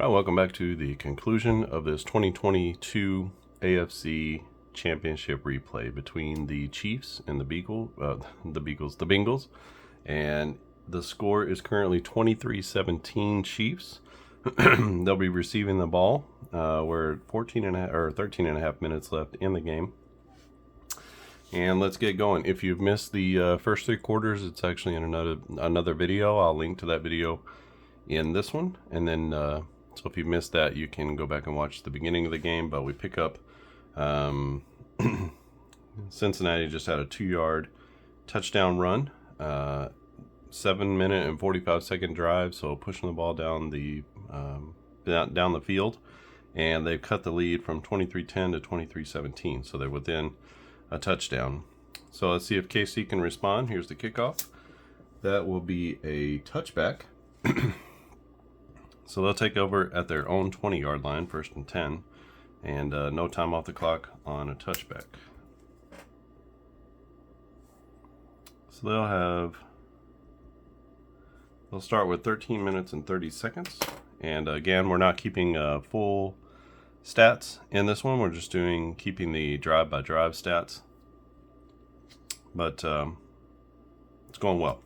All right, welcome back to the conclusion of this 2022 AFC Championship replay between the Chiefs and the Bengals, and the score is currently 23-17 Chiefs. They'll be receiving the ball. We're 13 and a half minutes left in the game. And let's get going. If you've missed the first three quarters, it's actually in another video. I'll link to that video in this one. And then, so if you missed that, you can go back and watch the beginning of the game. But we pick up Cincinnati just had a 2-yard touchdown run, 7-minute and 45-second drive. So pushing the ball down the field, and they've cut the lead from 23-10 to 23-17. So they're within a touchdown. So let's see if KC can respond. Here's the kickoff. That will be a touchback. So they'll take over at their own 20-yard line, 1st and 10, and no time off the clock on a touchback. So they'll start with 13 minutes and 30 seconds. And again, we're not keeping full stats in this one. We're just keeping the drive-by-drive stats. But it's going well.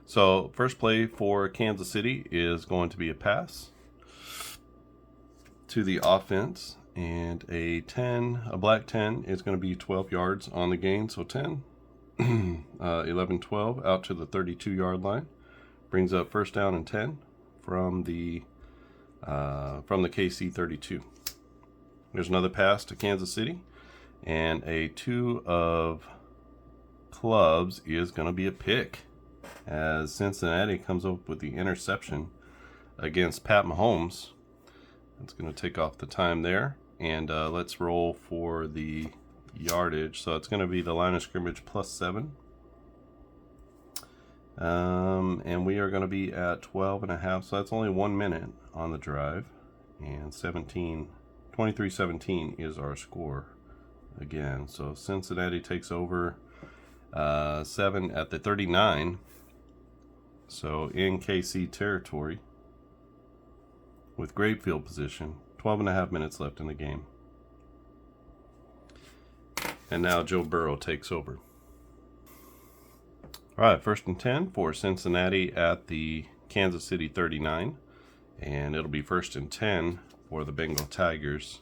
So first play for Kansas City is going to be a pass to the offense, and a black 10 is going to be 12 yards on the gain. So 10, 11, 12 out to the 32-yard line, brings up 1st down and 10 from the KC 32. There's another pass to Kansas City, and a 2 of clubs is going to be a pick, as Cincinnati comes up with the interception against Pat Mahomes. That's going to take off the time there. And let's roll for the yardage. So it's going to be the line of scrimmage +7. And we are going to be at 12.5. So that's only 1 minute on the drive. And 23-17 is our score again. So Cincinnati takes over 7 at the 39. So in KC territory with great field position. 12.5 minutes left in the game. And now Joe Burrow takes over. All right, 1st and 10 for Cincinnati at the Kansas City 39. And it'll be 1st and 10 for the Bengal Tigers.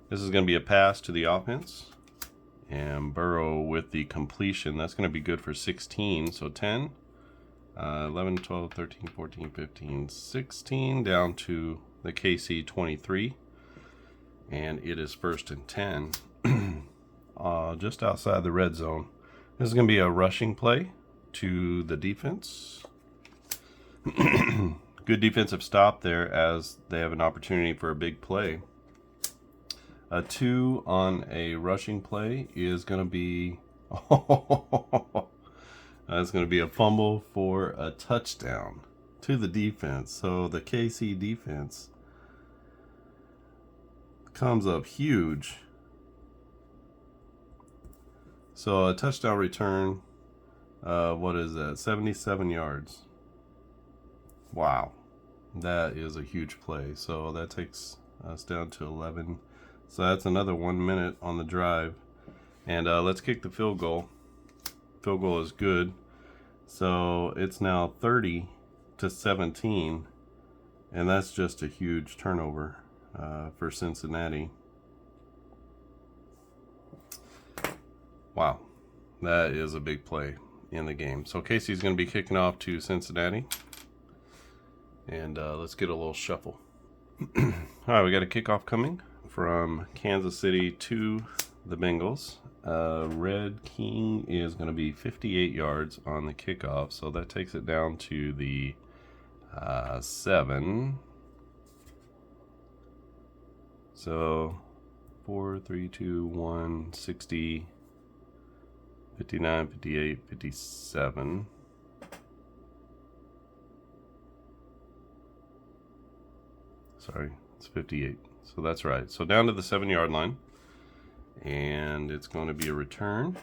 This is going to be a pass to the offense. And Burrow with the completion. That's going to be good for 16. So 10, 11, 12, 13, 14, 15, 16, down to the KC 23. And it is 1st and 10. Just outside the red zone. This is going to be a rushing play to the defense. Good defensive stop there, as they have an opportunity for a big play. A 2 on a rushing play is going to be that's going to be a fumble for a touchdown to the defense. So the KC defense comes up huge. So a touchdown return, what is that? 77 yards. Wow. That is a huge play. So that takes us down to 11. So that's another 1 minute on the drive. And let's kick the field goal. Field goal is good. So it's now 30-17. And that's just a huge turnover for Cincinnati. Wow. That is a big play in the game. So Casey's going to be kicking off to Cincinnati. And let's get a little shuffle. All right, we got a kickoff coming from Kansas City to the Bengals. Red King is going to be 58 yards on the kickoff, so that takes it down to the 7. So 4, 3, 2, 1, 60, 59, 58, 57. Sorry, it's 58. So that's right. So down to the 7-yard line. And it's going to be a return.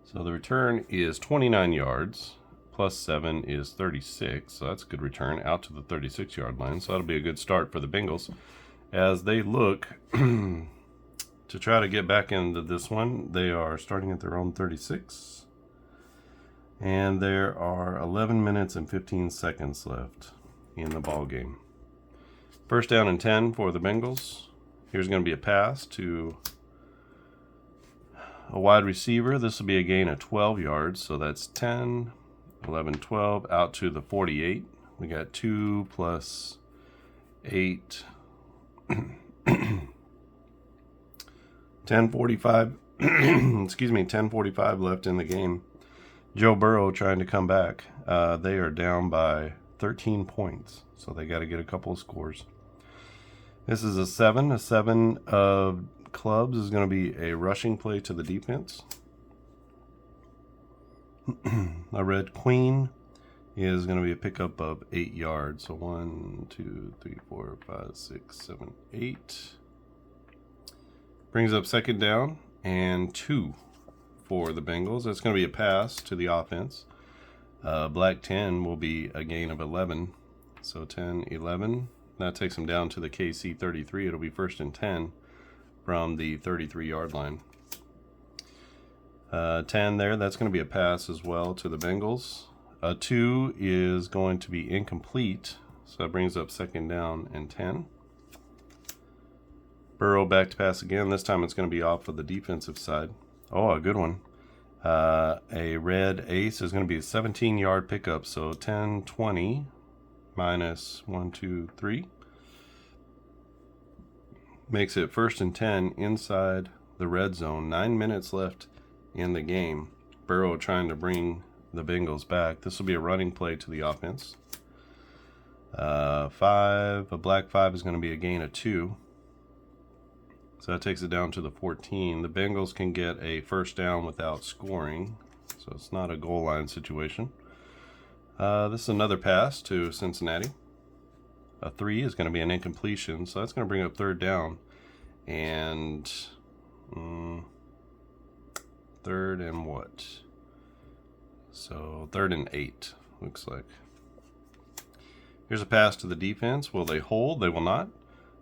So the return is 29 yards. plus 7 is 36, so that's a good return out to the 36-yard line. So that'll be a good start for the Bengals as they look to try to get back into this one. They are starting at their own 36, and there are 11 minutes and 15 seconds left in the ball game. First down and 10 for the Bengals. Here's going to be a pass to a wide receiver. This will be a gain of 12 yards, so that's 10, 11, 12, out to the 48. We got 2 plus 8, 10:45, excuse me, 10:45 left in the game. Joe Burrow trying to come back. They are down by 13 points, so they got to get a couple of scores. This is a 7. A 7 of clubs is going to be a rushing play to the defense. A red queen is going to be a pickup of 8 yards. So 1, 2, 3, 4, 5, 6, 7, 8. Brings up second down and 2 for the Bengals. That's going to be a pass to the offense. Black 10 will be a gain of 11. So 10, 11. That takes them down to the KC 33. It'll be first and 10 from the 33-yard line. 10 there. That's going to be a pass as well to the Bengals. 2 is going to be incomplete. So that brings up second down and 10. Burrow back to pass again. This time it's going to be off of the defensive side. Oh, a good one. A red ace is going to be a 17-yard pickup. So 10, 20 minus 1, 2, 3. Makes it first and 10 inside the red zone. 9 minutes left in the game. Burrow trying to bring the Bengals back. This will be a running play to the offense. 5, a black 5 is going to be a gain of 2. So that takes it down to the 14. The Bengals can get a first down without scoring, so it's not a goal line situation. This is another pass to Cincinnati. A 3 is going to be an incompletion, so that's going to bring up third down. And third and what? So 3rd and 8, looks like. Here's a pass to the defense. Will they hold? They will not.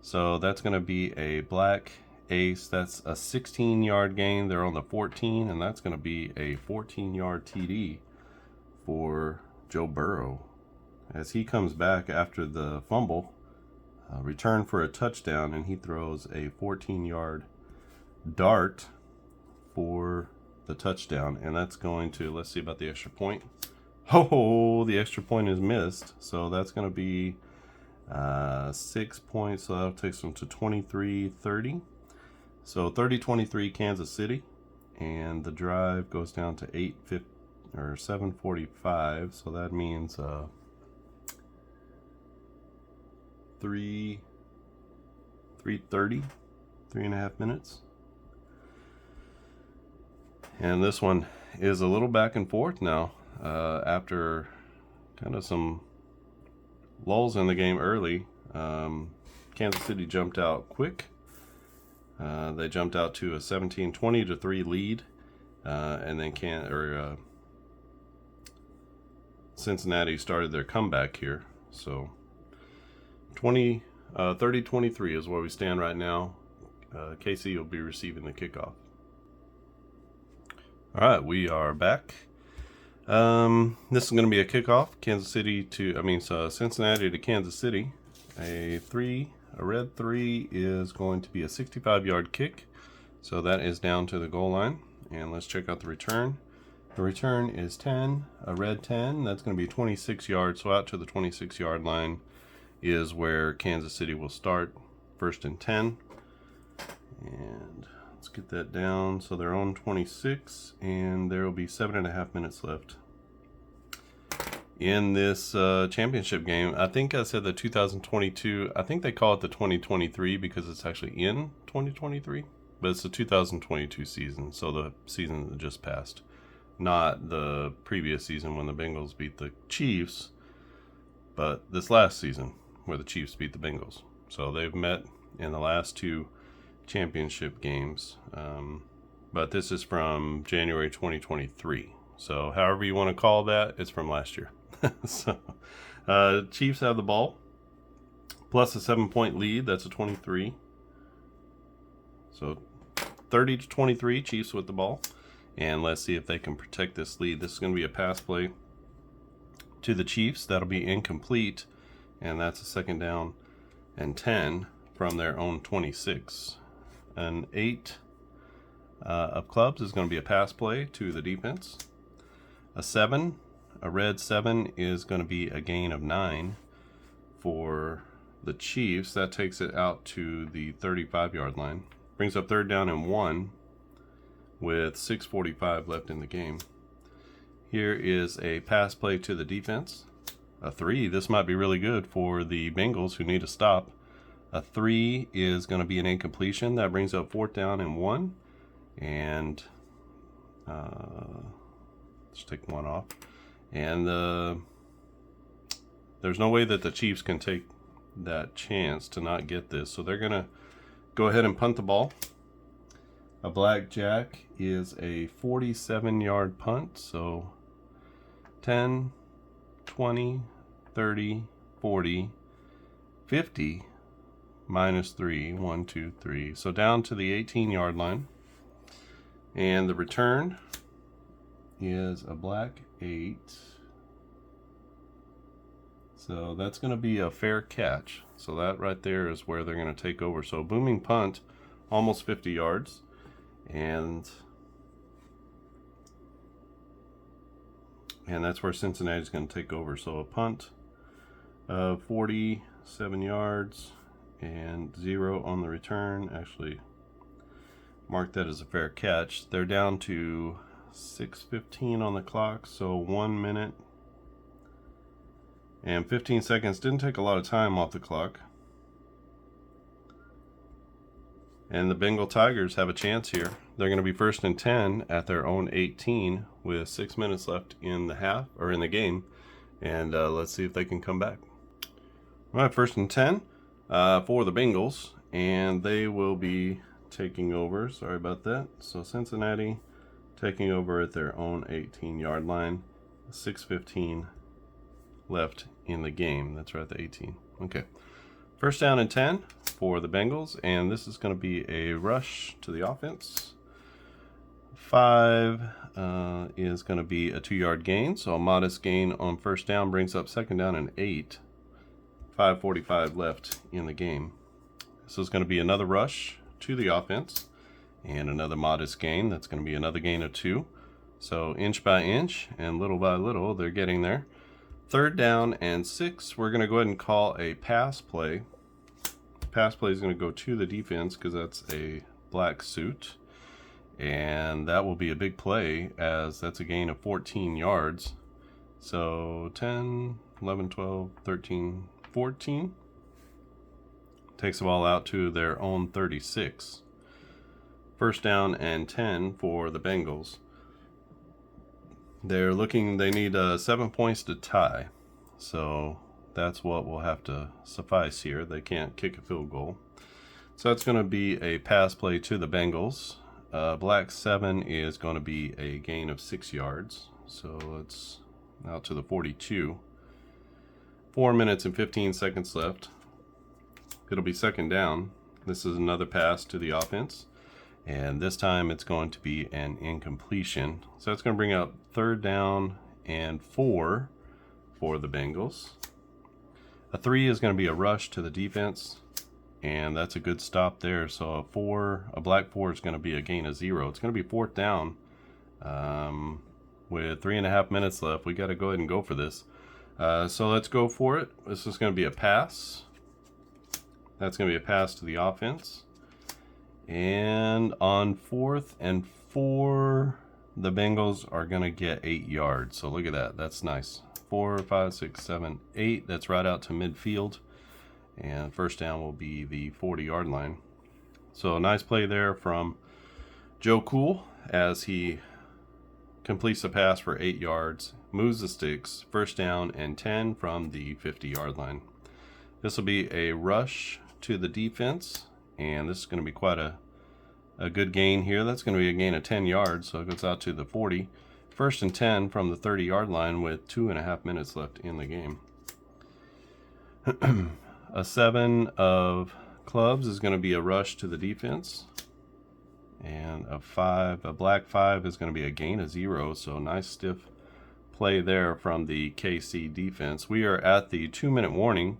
So that's going to be a black ace. That's a 16-yard gain. They're on the 14, and that's going to be a 14-yard TD for Joe Burrow as he comes back after the fumble, return for a touchdown, and he throws a 14-yard dart for the touchdown, and that's going to, let's see about the extra point. Oh, the extra point is missed, so that's going to be 6 points, so that takes them to 23-30. So 30-23 Kansas City, and the drive goes down to 7:45, so that means 3:30, 3.5 minutes. And this one is a little back and forth now after kind of some lulls in the game early. Kansas City jumped out quick. They jumped out to a 17-20-3 lead, and then Cincinnati started their comeback here. So 30-23 is where we stand right now. KC will be receiving the kickoff. All right, we are back. This is going to be a kickoff. Cincinnati to Kansas City. A red 3 is going to be a 65-yard kick. So that is down to the goal line. And let's check out the return. The return is 10, a red 10. That's going to be 26 yards. So out to the 26-yard line is where Kansas City will start. First and 10. And let's get that down. So they're on 26, and there will be 7.5 minutes left in this championship game. I think I said the 2022. I think they call it the 2023 because it's actually in 2023, but it's the 2022 season. So the season that just passed, not the previous season when the Bengals beat the Chiefs, but this last season where the Chiefs beat the Bengals. So they've met in the last 2 championship games, but this is from January 2023. So however you want to call that, it's from last year. So Chiefs have the ball, plus a 7-point lead. That's a 23. So 30-23, Chiefs with the ball. And let's see if they can protect this lead. This is going to be a pass play to the Chiefs. That'll be incomplete. And that's a 2nd down and 10 from their own 26. An 8 of clubs is going to be a pass play to the defense. A 7, a red 7 is going to be a gain of 9 for the Chiefs. That takes it out to the 35-yard line. Brings up 3rd down and 1 with 6:45 left in the game. Here is a pass play to the defense. A 3, this might be really good for the Bengals who need a stop. A 3 is going to be an incompletion. That brings up 4th down and 1. And let's take 1 off. And there's no way that the Chiefs can take that chance to not get this. So they're going to go ahead and punt the ball. A blackjack is a 47-yard punt. So 10, 20, 30, 40, 50, minus 3, 1, 2, 3. So down to the 18-yard line. And the return is a black 8. So that's going to be a fair catch. So that right there is where they're going to take over. So booming punt, almost 50 yards. And that's where Cincinnati's going to take over. So a punt of 47 yards and 0 on the return. Actually, mark that as a fair catch. They're down to 6:15 on the clock, so 1 minute and 15 seconds. Didn't take a lot of time off the clock. And the Bengal Tigers have a chance here. They're going to be 1st and 10 at their own 18 with 6 minutes left in the half, or in the game. And let's see if they can come back. All right, 1st and 10 for the Bengals, and they will be taking over. Sorry about that. So Cincinnati taking over at their own 18-yard line. 6:15 left in the game. That's right, the 18. Okay. 1st down and 10 for the Bengals, and this is going to be a rush to the offense. 5 is going to be a 2-yard gain, so a modest gain on 1st down brings up 2nd down and 8. 5:45 left in the game. This is going to be another rush to the offense and another modest gain. That's going to be another gain of 2. So inch by inch and little by little, they're getting there. 3rd down and 6. We're going to go ahead and call a pass play. Pass play is going to go to the defense because that's a black suit. And that will be a big play as that's a gain of 14 yards. So 10, 11, 12, 13, 14. Takes the ball out to their own 36. 1st down and 10 for the Bengals. They need 7 points to tie. So that's what will have to suffice here. They can't kick a field goal. So that's going to be a pass play to the Bengals. Black 7 is going to be a gain of 6 yards. So it's out to the 42. 4 minutes and 15 seconds left. It'll be 2nd down. This is another pass to the offense. And this time it's going to be an incompletion. So that's going to bring up 3rd down and 4 for the Bengals. A 3 is going to be a rush to the defense. And that's a good stop there. So a black 4 is going to be a gain of 0. It's going to be 4th down with 3.5 minutes left. We got to go ahead and go for this. So let's go for it. This is going to be a pass. That's going to be a pass to the offense. And on 4th and 4, the Bengals are going to get 8 yards. So look at that. That's nice. 4, 5, 6, 7, 8. That's right out to midfield. And 1st down will be the 40-yard line. So a nice play there from Joe Cool as he completes the pass for 8 yards, moves the sticks, 1st down and 10 from the 50-yard line. This will be a rush to the defense, and this is going to be quite a good gain here. That's going to be a gain of 10 yards, so it goes out to the 40. First and 10 from the 30-yard line with 2.5 minutes left in the game. A 7 of clubs is going to be a rush to the defense. And a black 5 is going to be a gain of 0. So nice stiff play there from the KC defense. We are at the 2-minute warning.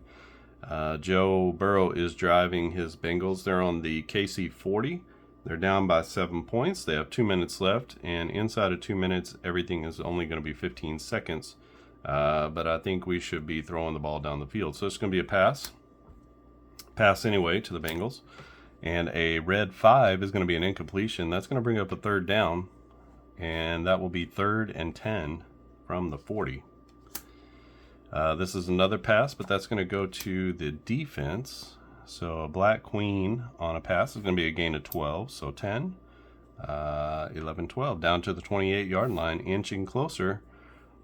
Joe Burrow is driving his Bengals. They're on the KC 40. They're down by 7 points. They have 2 minutes left, and inside of 2 minutes, everything is only going to be 15 seconds. But I think we should be throwing the ball down the field. So it's going to be a pass. Pass anyway to the Bengals. And a red 5 is going to be an incompletion. That's going to bring up a 3rd down, and that will be 3rd and 10 from the 40. This is another pass, but that's going to go to the defense. So a black queen on a pass is going to be a gain of 12. So 10, 11, 12. Down to the 28-yard line, inching closer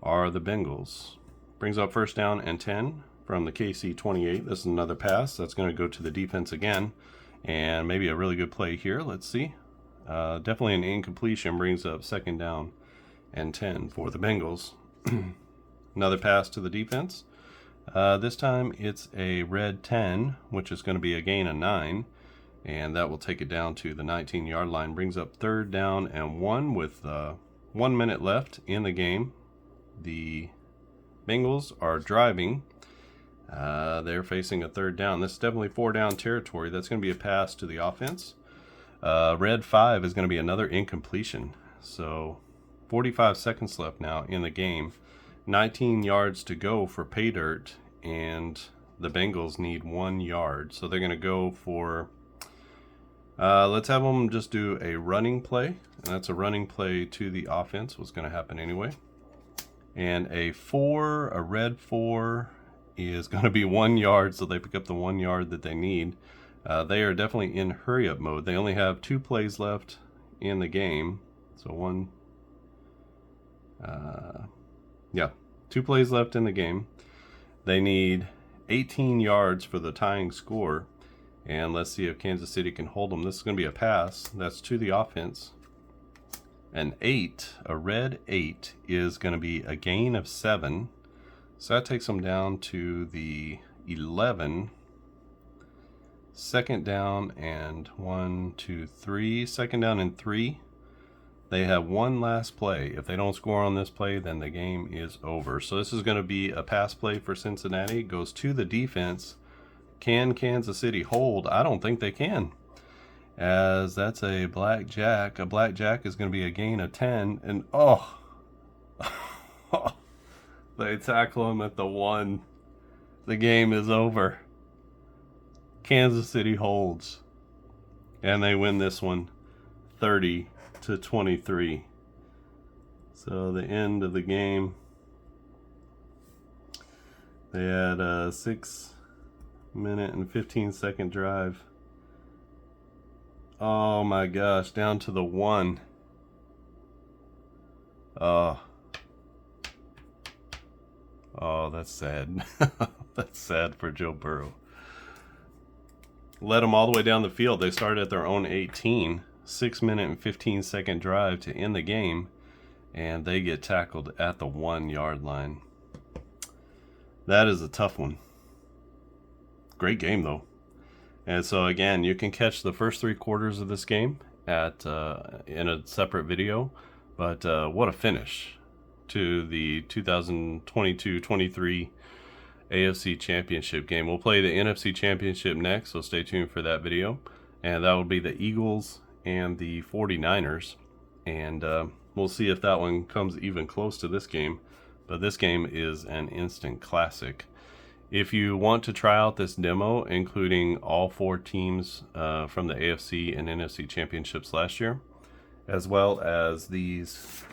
are the Bengals. Brings up 1st down and 10 from the KC 28. This is another pass. That's going to go to the defense again. And maybe a really good play here. Let's see. Definitely an incompletion. Brings up 2nd down and 10 for the Bengals. Another pass to the defense. This time it's a red 10, which is going to be a gain of 9. And that will take it down to the 19-yard line. Brings up 3rd down and 1 with 1 minute left in the game. The Bengals are driving. They're facing a 3rd down. This is definitely 4-down territory. That's going to be a pass to the offense. Red 5 is going to be another incompletion. So 45 seconds left now in the game. 19 yards to go for pay dirt, and the Bengals need 1 yard. So they're going to go for, let's have them just do a running play. And that's a running play to the offense. What's going to happen anyway. And a red 4 is going to be 1 yard. So they pick up the 1 yard that they need. They are definitely in hurry up mode. They only have 2 plays left in the game. So 2 plays left in the game. They need 18 yards for the tying score. And let's see if Kansas City can hold them. This is going to be a pass. That's to the offense. An 8, a red 8, is going to be a gain of 7. So that takes them down to the 11. 2nd down and 1, 2, 3. 2nd down and 3. They have 1 last play. If they don't score on this play, then the game is over. So this is going to be a pass play for Cincinnati. It goes to the defense. Can Kansas City hold? I don't think they can, as that's a blackjack. A blackjack is going to be a gain of 10. And they tackle him at the 1. The game is over. Kansas City holds, and they win this one 30-23. So the end of the game, they had a 6-minute and 15-second drive. Oh my gosh, down to the 1. Oh, that's sad. That's sad for Joe Burrow. Led them all the way down the field. They started at their own 18. 6-minute and 15-second drive to end the game, and they get tackled at the 1 yard line. That is a tough one. Great game though. And so again, you can catch the first 3 quarters of this game at in a separate video. But what a finish to the 2022-23 AFC Championship game. We'll play the NFC Championship next, so stay tuned for that video. And that will be the Eagles and the 49ers. And we'll see if that one comes even close to this game. But this game is an instant classic. If you want to try out this demo, including all 4 teams from the AFC and NFC Championships last year, as well as these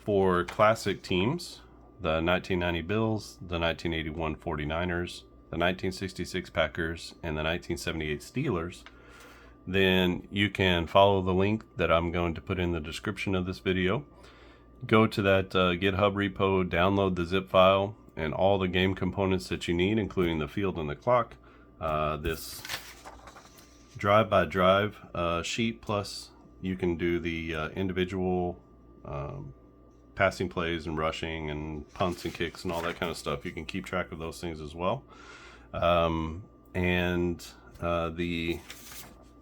4 classic teams, the 1990 Bills, the 1981 49ers, the 1966 Packers, and the 1978 Steelers, then you can follow the link that I'm going to put in the description of this video. Go to that GitHub repo, download the zip file and all the game components that you need, including the field and the clock, this drive-by-drive sheet, plus you can do the individual passing plays and rushing and punts and kicks and all that kind of stuff. You can keep track of those things as well. The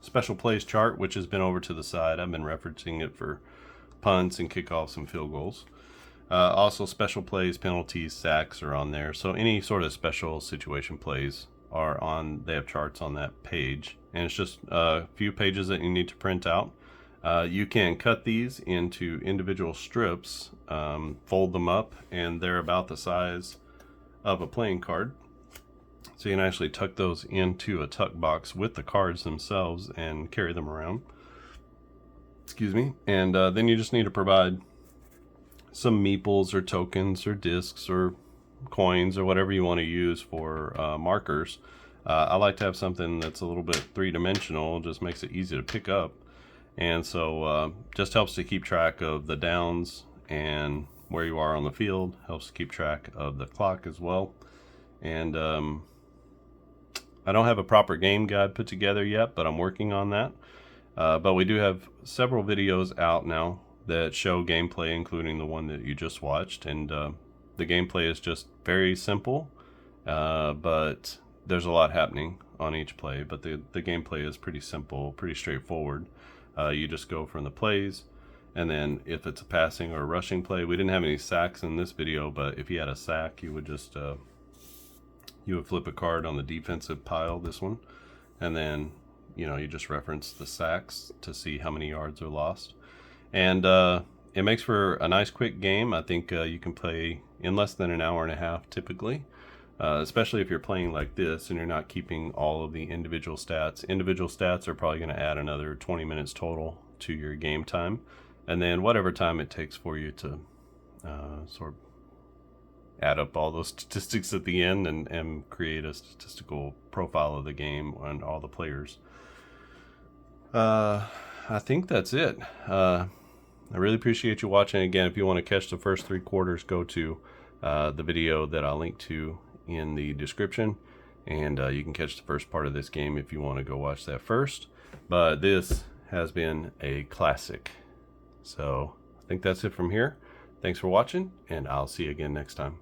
special plays chart, which has been over to the side, I've been referencing it for punts and kickoffs and field goals. Also, special plays, penalties, sacks are on there. So any sort of special situation plays are on. They have charts on that page, and it's just a few pages that you need to print out. You can cut these into individual strips, fold them up, and they're about the size of a playing card. So you can actually tuck those into a tuck box with the cards themselves and carry them around. Excuse me. And then you just need to provide some meeples or tokens or discs or coins or whatever you want to use for markers. I like to have something that's a little bit three-dimensional. Just makes it easy to pick up, and so just helps to keep track of the downs and where you are on the field. Helps to keep track of the clock as well. And I don't have a proper game guide put together yet, but I'm working on that. But we do have several videos out now that show gameplay, including the one that you just watched. And the gameplay is just very simple, but there's a lot happening on each play. But the gameplay is pretty simple, pretty straightforward. You just go from the plays, and then if it's a passing or a rushing play, we didn't have any sacks in this video, but if you had a sack, you would just you would flip a card on the defensive pile, this one, and then you just reference the sacks to see how many yards are lost. And it makes for a nice quick game. I think you can play in less than an hour and a half typically, especially if you're playing like this and you're not keeping all of the individual stats. Individual stats are probably going to add another 20 minutes total to your game time, and then whatever time it takes for you to sort of add up all those statistics at the end and create a statistical profile of the game and all the players. I think that's it. I really appreciate you watching. Again, if you want to catch the first 3 quarters, go to the video that I'll link to in the description, and you can catch the first part of this game if you want to go watch that first. But this has been a classic. So I think that's it from here. Thanks for watching, and I'll see you again next time.